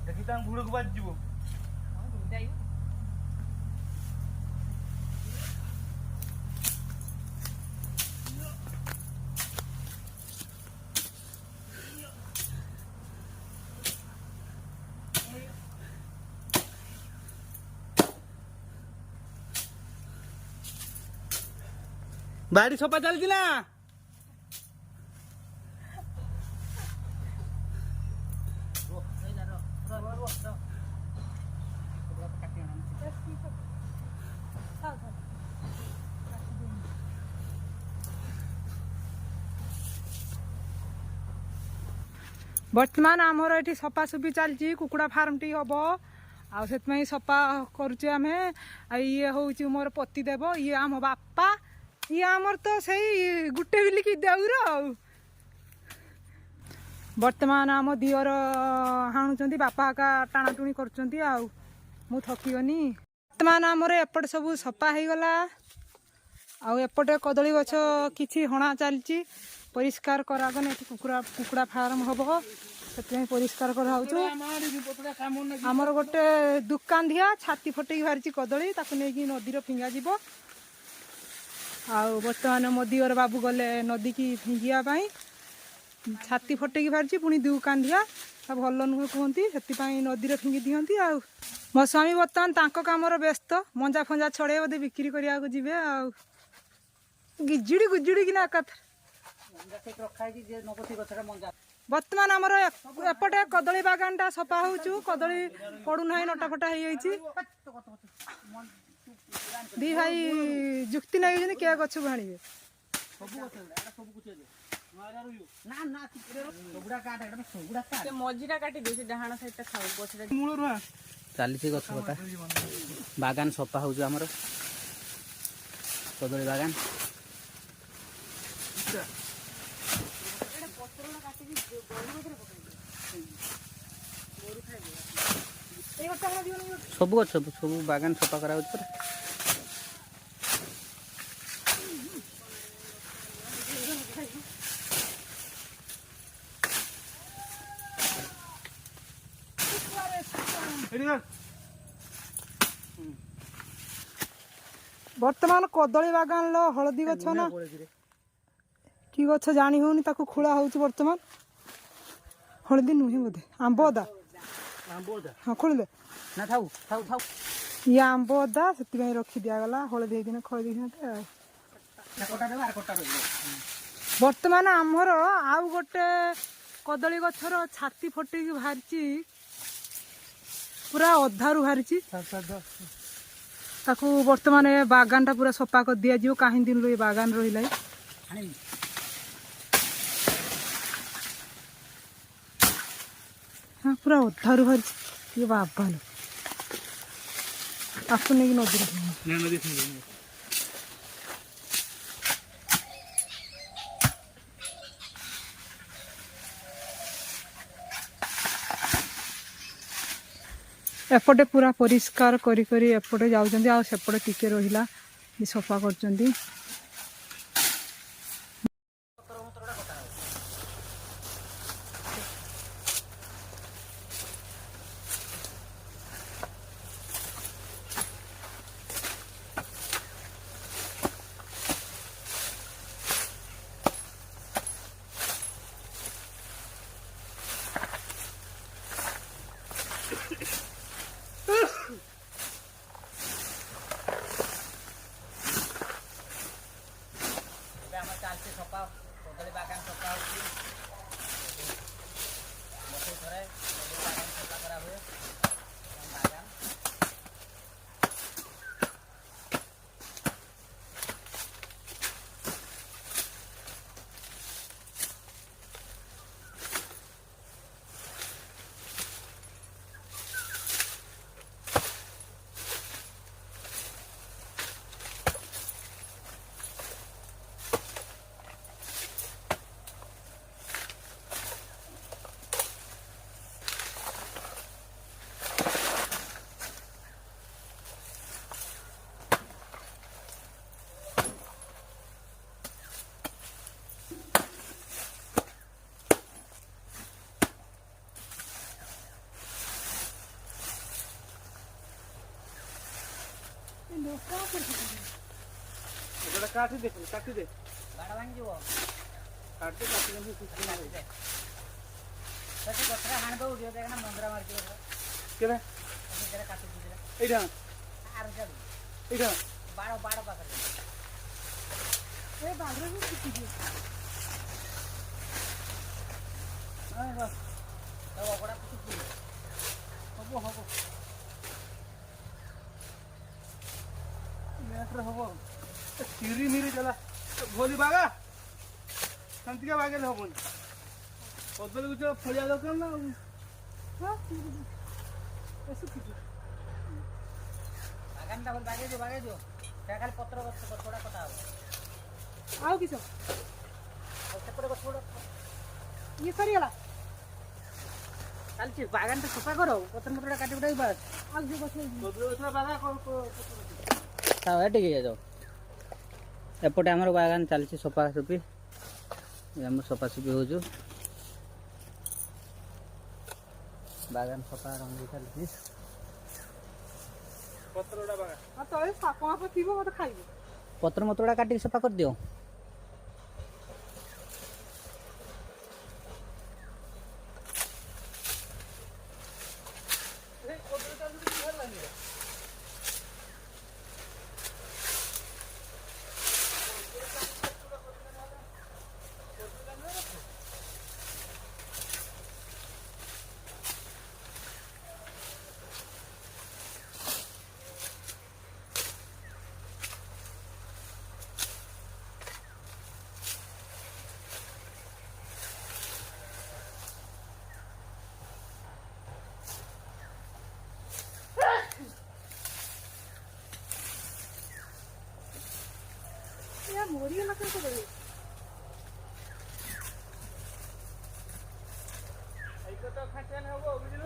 देखी तां गुड़ को बाज जीवो बाड़ी सफा चलती ना बर्तमान आमर ये सफासफी चलती कुकुड़ा फार्म टी हम आई सफा करुचे आम ये हूँ मोर पतिदेव ये आम बापा ये आमर तो सही गुटे बिलिकी देउर बर्तमान आम दिवर हाणुंट बापा का टाणाटुणी कर थकीगनी बर्तमान आमर एपटे सब सफा हो गला आउपटे कदली गछ कि हणा चलती परिष्कार करागने कुकुड़ा कुकुड़ा फार्म हम से परिष्कार करामर गोटे दुकान दिया छाती फटेक बाहरी कदली ताकू नहीं नदी फिंगा जीव बर्तमान मो दिवर बाबू गले नदी की फिंगियापाई छाती फटेक बाहरी पुणी दुकान दिया भल नुहे कहती से नदी फिंगी दिखती मो स्वामी बर्तमान कम व्यस्त मंजा फंजा छड़े बोधे बिक्री करने को जी गिजुड़ी गुजुड़ी कि बर्तमान आमर एपटे कदली बागान टा सफा हो कदली पड़ूना नटाफटा हो दी भाई जुक्ति नहीं क्या गछ भाणवे चली गछपता बागान सफा हो कदली बागान सब गछ सब बागान सफा करा बर्तमान कदली बागान लो हलदी गछ ना कि गछ जानी होनी ताकू खोला हो बर्तमान हलदी नुहे बोधे आंब अदा हाँ खोलिले ना थाउ थाउ थाउ ये आंब अदा से रखी दिगला हलदी दिन खोल देते बर्तमान आमर आउ गोटे कदली गछर छाती फटेक बाहरी पूरा अधारू बाहरी ताकू बर्तमान ये बागान टा पूरा सफा कर दिया जो कहीं दिन ये बागान रही हाँ पूरा अधारू बाहरी ये बाबा आपको नहीं नदी एपटे पूरा परिष्कार करी करी एपटे जाउछन्ती आ सेपटे टिके रहिला सफा करछन्ती ଏଟା କାଟି ଦେ କାଟି ଦେ ବାଡ଼ ଭାଙ୍ଗିଯିବ କାଟି ଦେ କାଟି ଦେ କିଛି ନାହିଁ ସେଠି ଗଛରେ ହାଣି ଦେଉଛି ଦେଖିନା ମନ୍ଦିର ମାରିଛି ଗଛ କେବେ କାଟି ଦେଇଥିଲା ଏଇଟା ଆର ଚାଲୁ ଏଇଟା ବାଡ଼ ବାଡ଼ ପାଖରେ ଏ ବାଘରେ ବି ଛୁଟିଯିବ। ଅଗଡ଼ା କିଛି ହବ ହବ ମ୍ୟାଟ୍ରେ ହବ ଚିରି ମିରି ଦେଲା ଭୋଲି ବାଗା ସେମିତିକା ବାଗେଲେ ହବନି କଦଳୀ ଗୁଛ ଫଳିଆ ଦରକାର ନା ଆଉ ହଁ ଶୁଖିଯିବ। ବାଗାନଟା ବାଗେଇ ଦିଅ ସେଟା ଖାଲି ପତ୍ର ଗଛ ଗଛଗୁଡ଼ା କଟା ହବ ଆଉ କିସ ଆଉ ସେପଟେ ଗଛଗୁଡ଼ା ଇଏ ସରିଗଲା ଚାଲିଛି ବାଗାନଟା ସଫା କର ପତ୍ର ପତ୍ରଟା କାଟି କୁଟାଇ ବାସ ଆଉ ଯୋଉ ଗଛ କଦଳୀ ଗଛ ବାଗା ତାଉ ଟିକେ ଯାଉ ଏପଟେ ଆମର ବାଗାନ ଚାଲିଛି ସଫାସଫି ଆମର ସଫାସଫି ହେଉଛୁ ବାଗାନ ସଫା ରଙ୍ଗ ଚାଲିଛି ପତ୍ରଟା ବାଗା ଆଉ ତଳେ ସାପ ମାପ ଥିବ ମତେ ଖାଇବ। ପତ୍ର ମତ୍ରଟା କାଟିକି ସଫା କରିଦିଅ ମରିଗଲା କେତେ କରିବ ଏଇ କଥା ଖାଟିଆନ ହବ ବୁଝିଲ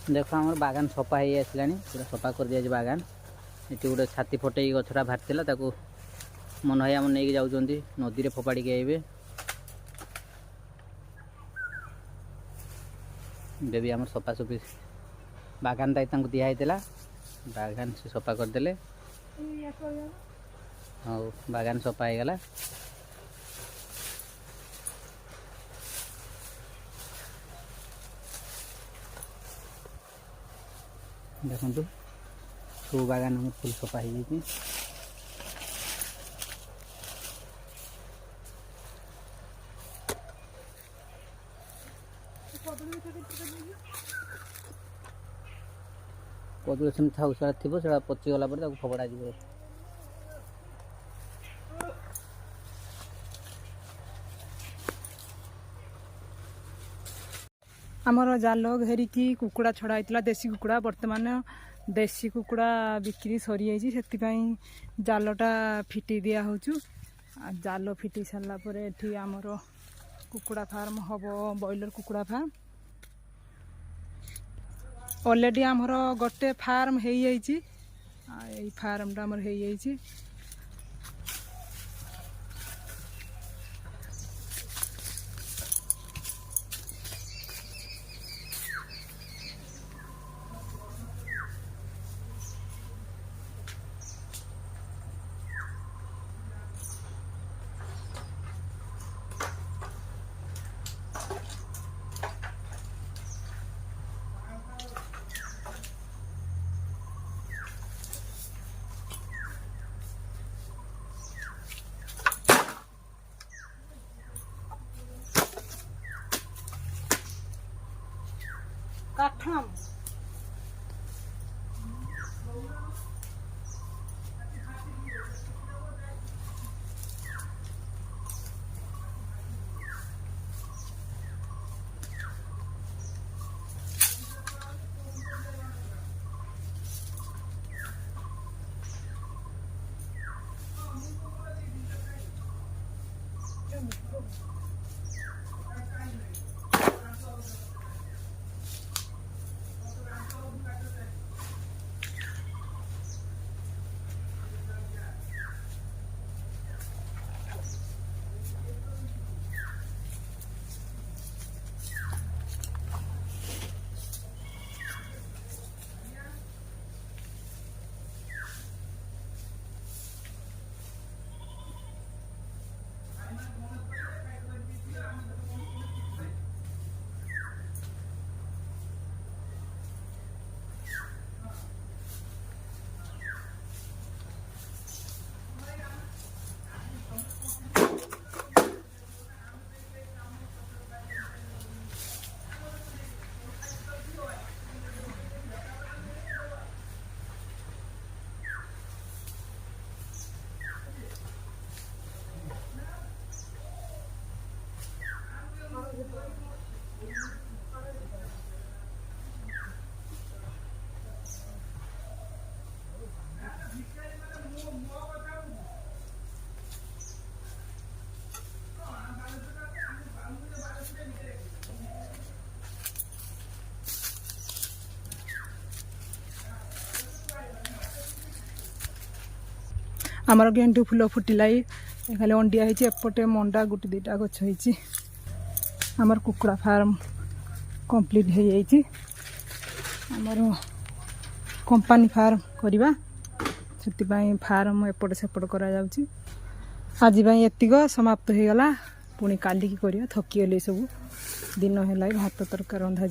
देख आम बागान सफा हो आसला पूरा सफा कर दिया बागान ये गोटे छाती फटे गछटा बाहरी ताको मन है आम नहीं जाऊँ नदी में फोपाड़ी आइबे बेबी आम सफासफी बागान दिखाई बागान से सफा करदे हाँ बागान सफा हो गला देखु सब बागान फुल सफा हो जाए कदू सेम था सारा थी से पचिगला फपड़ा जी आमर जाल घेरिकी कुकुड़ा छड़ा होता देसी कुकुड़ा बर्तमान देसी कुकुड़ा बिक्री सरी जाई जालटा फिटी दिया होचु जाल फिटी सारा पर एठी आमर कुकुड़ा फार्म हम बॉयलर कुकुड़ा फार्म ऑलरेडी आमर गोटे फार्म हो फार्मटा आमर हो आमर गेंडु फुल फुटिलाई खाली अंडिया होती एपटे मंडा गोटे दुईटा गछ होती आमर कुकुड़ा फार्म कंप्लीट हो जाइए आमर कंपानी फार्म करवा से फार्म एपट सेपट करा जाउची आज एतिक समाप्त हो गला पुणी काली की करवा थकी गले सब दिन है भात तरकारी रंधा